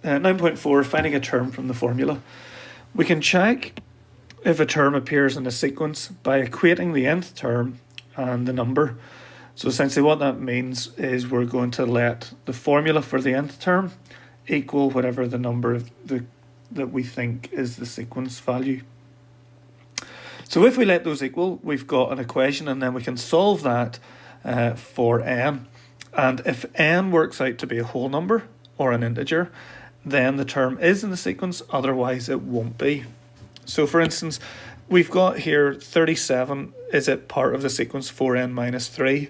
9.4, finding a term from the formula. We can check if a term appears in a sequence by equating the nth term and the number. So essentially what that means is we're going to let the formula for the nth term equal whatever the number of that we think is the sequence value. So if we let those equal, we've got an equation, and then we can solve that for n. And if n works out to be a whole number or an integer, then the term is in the sequence, otherwise it won't be. So for instance, we've got here 37, is it part of the sequence 4n minus 3?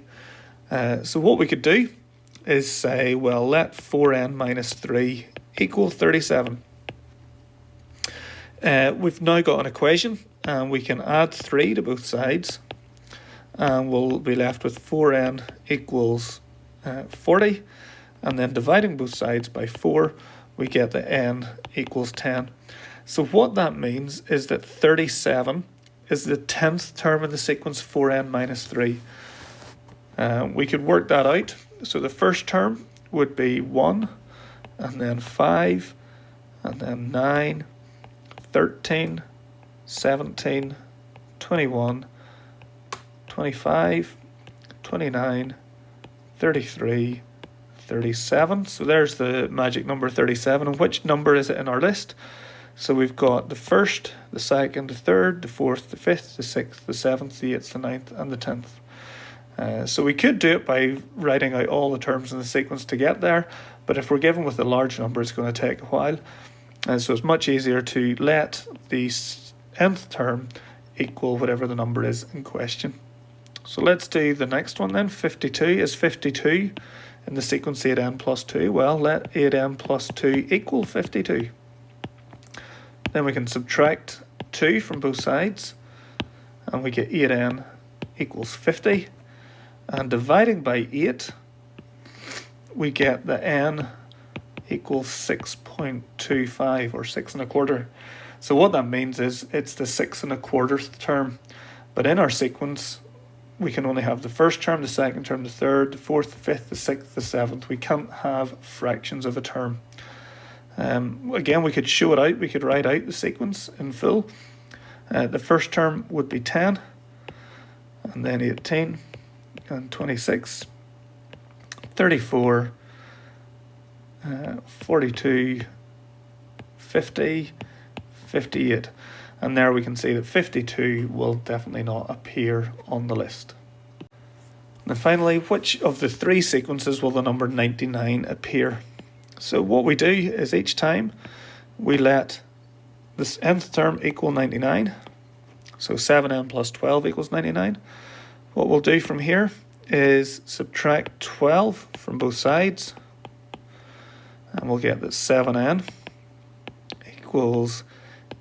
So what we could do is say, well, let 4n minus 3 equal 37. We've now got an equation, and we can add 3 to both sides, and we'll be left with 4n equals 40, and then dividing both sides by 4, we get that n equals 10. So what that means is that 37 is the 10th term in the sequence 4n minus 3. We could work that out. So the first term would be 1, and then 5, and then 9, 13, 17, 21, 25, 29, 33, 37. So there's the magic number 37. And which number is it in our list? So we've got the first, the second, the third, the fourth, the fifth, the sixth, the seventh, the eighth, the ninth, and the 10th. So we could do it by writing out all the terms in the sequence to get there, but if we're given with a large number, it's going to take a while. So it's much easier to let the nth term equal whatever the number is in question. So let's do the next one then. 52 is 52 in the sequence 8n plus 2. Well, let 8n plus 2 equal 52. Then we can subtract 2 from both sides, and we get 8n equals 50. And dividing by 8, we get the n equals 6.25, or 6 1/4. So what that means is it's the 6 1/4 term. But in our sequence, we can only have the first term, the second term, the third, the fourth, the fifth, the sixth, the seventh. We can't have fractions of a term. Again, we could show it out. We could write out the sequence in full. The first term would be 10, and then 18, and 26, 34, 42, 50, 58. And there we can see that 52 will definitely not appear on the list. And finally, which of the three sequences will the number 99 appear? So what we do is each time we let this nth term equal 99. So 7n plus 12 equals 99. What we'll do from here is subtract 12 from both sides, and we'll get that 7n equals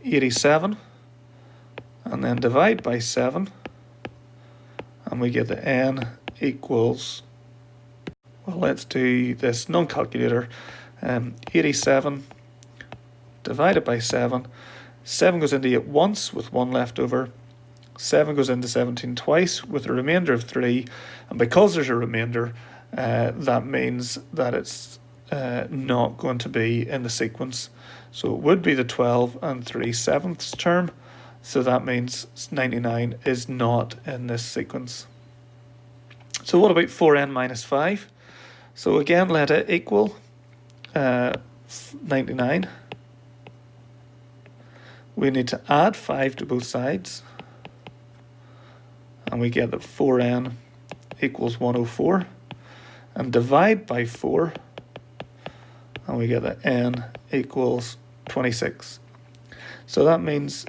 87, and then divide by 7, and we get that n equals, well, let's do this non-calculator, 87 divided by 7. 7 goes into 8 once with 1 left over. 7 goes into 17 twice with a remainder of 3, and because there's a remainder, that means that it's not going to be in the sequence. So it would be the 12 and 3/7 term, so that means 99 is not in this sequence. So what about 4n minus 5? So again, let it equal 99. We need to add 5 to both sides, and we get that 4n equals 104, and divide by 4, and we get that n equals 26. So that means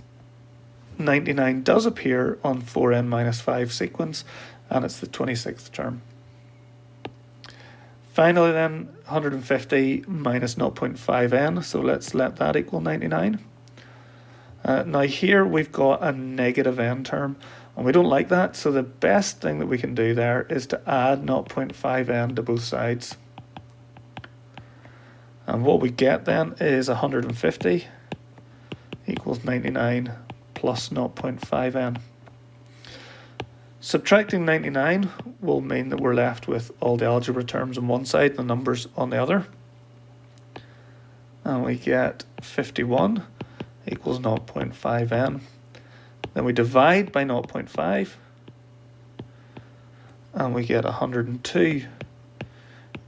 99 does appear on 4n minus 5 sequence, and it's the 26th term. Finally then, 150 minus 0.5n, so let's let that equal 99. Now here we've got a negative n term, and we don't like that, so the best thing that we can do there is to add 0.5n to both sides. And what we get then is 150 equals 99 plus 0.5n. Subtracting 99 will mean that we're left with all the algebra terms on one side and the numbers on the other. and we get 51 equals 0.5n. Then we divide by 0.5 and we get 102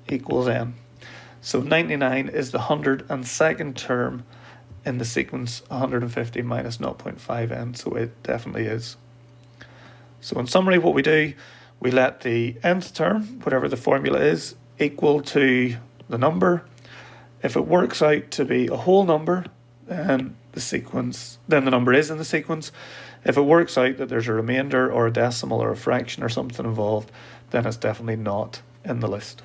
equals n. So 99 is the 102nd term in the sequence 150 minus 0.5n, so it definitely is. So in summary, what we do, we let the nth term, whatever the formula is, equal to the number. If it works out to be a whole number, then the number is in the sequence. If it works out that there's a remainder or a decimal or a fraction or something involved, then it's definitely not in the list.